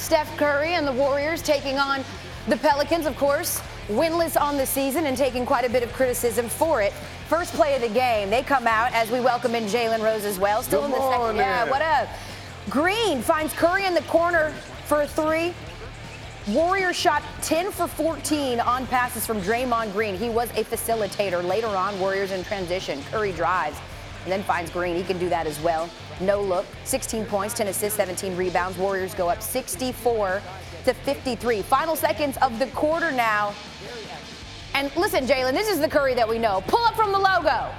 Steph Curry and the Warriors taking on the Pelicans, of course, winless on the season and taking quite a bit of criticism for it. First play of the game, they come out as we welcome in Jalen Rose as well. Still in the second. Yeah, what up? Green finds Curry in the corner for a three. Warriors shot 10 for 14 on passes from Draymond Green. He was a facilitator. Later on, Warriors in transition. Curry drives and then finds Green. He can do that as well. No look. 16 points, 10 assists, 17 rebounds. Warriors go up 64-53. Final seconds of the quarter now. And listen, Jalen, this is the Curry that we know. Pull up from the logo.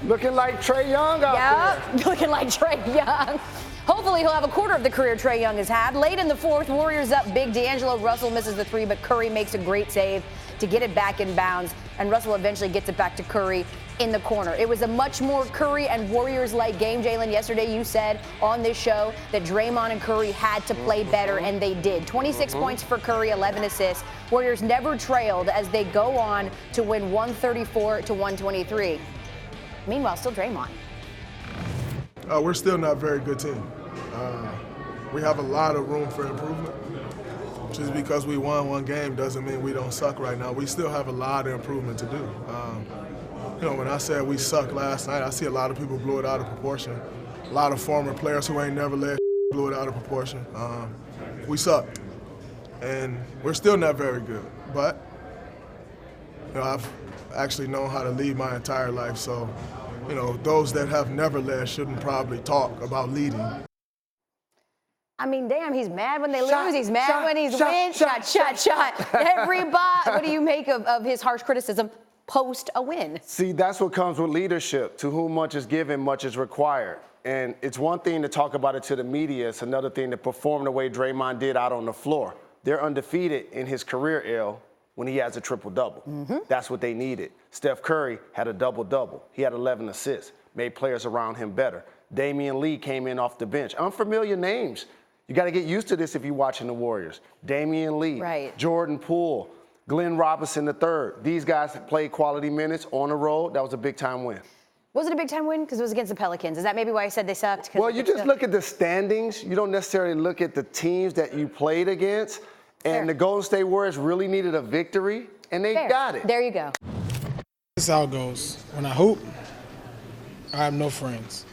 Looking like Trae Young out there. Looking like Trae Young. Hopefully he'll have a quarter of the career Trae Young has had. Late in the fourth, Warriors up big. D'Angelo Russell misses the three, but Curry makes a great save to get it back in bounds. And Russell eventually gets it back to Curry in the corner. It was a much more Curry and Warriors-like game, Jalen. Yesterday you said on this show that Draymond and Curry had to play better, and they did. 26 points for Curry, 11 assists. Warriors never trailed as they go on to win 134-123. Meanwhile, still Draymond. We're still not a very good team. We have a lot of room for improvement. Just because we won one game doesn't mean we don't suck right now. We still have a lot of improvement to do. When I said we sucked last night, I see a lot of people blew it out of proportion. A lot of former players who ain't never led blew it out of proportion. We sucked, and we're still not very good. But I've actually known how to lead my entire life, so those that have never led shouldn't probably talk about leading. I mean, damn, he's mad when they lose. He's mad when he's win. Shot. Everybody. What do you make of his harsh criticism post a win? See, that's what comes with leadership. To whom much is given, much is required. And it's one thing to talk about it to the media. It's another thing to perform the way Draymond did out on the floor. They're undefeated in his career, L, when he has a triple-double. That's what they needed. Steph Curry had a double-double. He had 11 assists, made players around him better. Damian Lee came in off the bench. Unfamiliar names. You got to get used to this if you're watching the Warriors. Damian Lee, Jordan Poole, Glenn Robinson III. These guys played quality minutes on the road. That was a big-time win. Was it a big-time win? Because it was against the Pelicans. Is that maybe why I said they sucked? Well, you just look at the standings. You don't necessarily look at the teams that you played against. And the Golden State Warriors really needed a victory, and they got it. There you go. This is how it goes. When I hoop, I have no friends.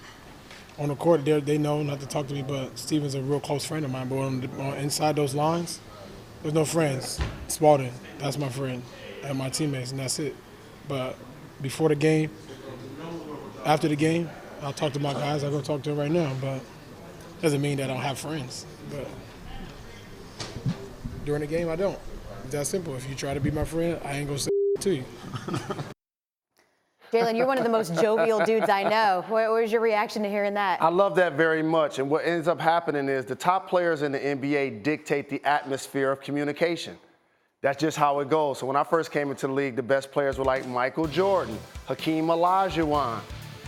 On the court, they know not to talk to me, but Steven's a real close friend of mine. But on inside those lines, there's no friends. Spalding, that's my friend, and my teammates, and that's it. But before the game, after the game, I'll talk to my guys. I'll go talk to them right now, but doesn't mean that I don't have friends. But during the game, I don't. It's that simple. If you try to be my friend, I ain't gonna say to you. Jalen, you're one of the most jovial dudes I know. What was your reaction to hearing that? I love that very much. And what ends up happening is the top players in the NBA dictate the atmosphere of communication. That's just how it goes. So when I first came into the league, the best players were like Michael Jordan, Hakeem Olajuwon,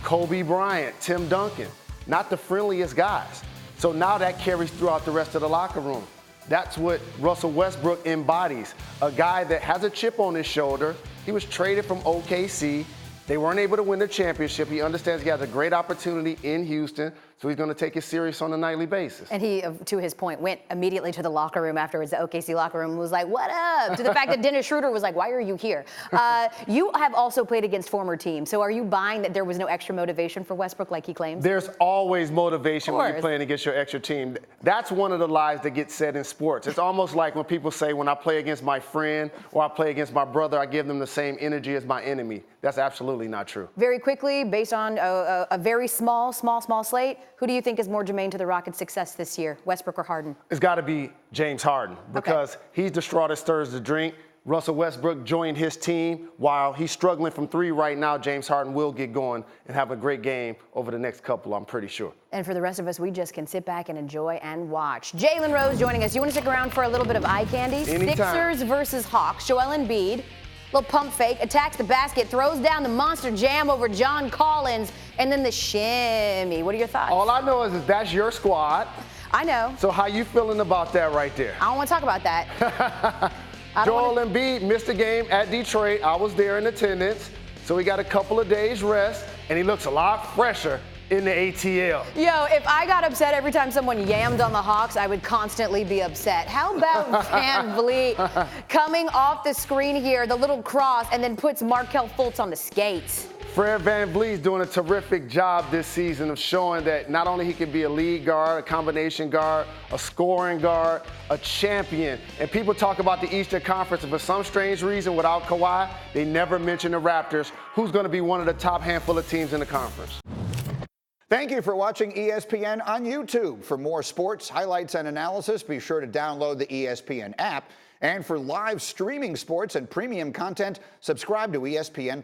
Kobe Bryant, Tim Duncan. Not the friendliest guys. So now that carries throughout the rest of the locker room. That's what Russell Westbrook embodies. A guy that has a chip on his shoulder. He was traded from OKC. They weren't able to win the championship. He understands he has a great opportunity in Houston, so he's going to take it serious on a nightly basis. And he, to his point, went immediately to the locker room afterwards, the OKC locker room, and was like, what up? To the fact that Dennis Schroeder was like, why are you here? You have also played against former teams, so are you buying that there was no extra motivation for Westbrook like he claims? There's always motivation when you're playing against your extra team. That's one of the lies that gets said in sports. It's almost like when people say, when I play against my friend or I play against my brother, I give them the same energy as my enemy. That's absolutely not true. Very quickly, based on a very small slate, who do you think is more germane to the Rockets' success this year, Westbrook or Harden? It's got to be James Harden because he's the straw that stirs the drink. Russell Westbrook joined his team. While he's struggling from three right now, James Harden will get going and have a great game over the next couple, I'm pretty sure. And for the rest of us, we just can sit back and enjoy and watch. Jalen Rose joining us. You want to stick around for a little bit of eye candy? Anytime. Sixers versus Hawks. Joel Embiid. Little pump fake, attacks the basket, throws down the monster jam over John Collins, and then the shimmy. What are your thoughts? All I know is that's your squad. I know. So how you feeling about that right there? I don't want to talk about that. Joel Embiid missed a game at Detroit. I was there in attendance. So he got a couple of days rest, and he looks a lot fresher in the ATL. Yo, if I got upset every time someone yammed on the Hawks, I would constantly be upset. How about Van Vliet coming off the screen here, the little cross, and then puts Markelle Fultz on the skates? Fred VanVleet's doing a terrific job this season of showing that not only he can be a lead guard, a combination guard, a scoring guard, a champion. And people talk about the Eastern Conference, and for some strange reason, without Kawhi, they never mention the Raptors, who's going to be one of the top handful of teams in the conference. Thank you for watching ESPN on YouTube. For more sports, highlights, and analysis, be sure to download the ESPN app. And for live streaming sports and premium content, subscribe to ESPN+.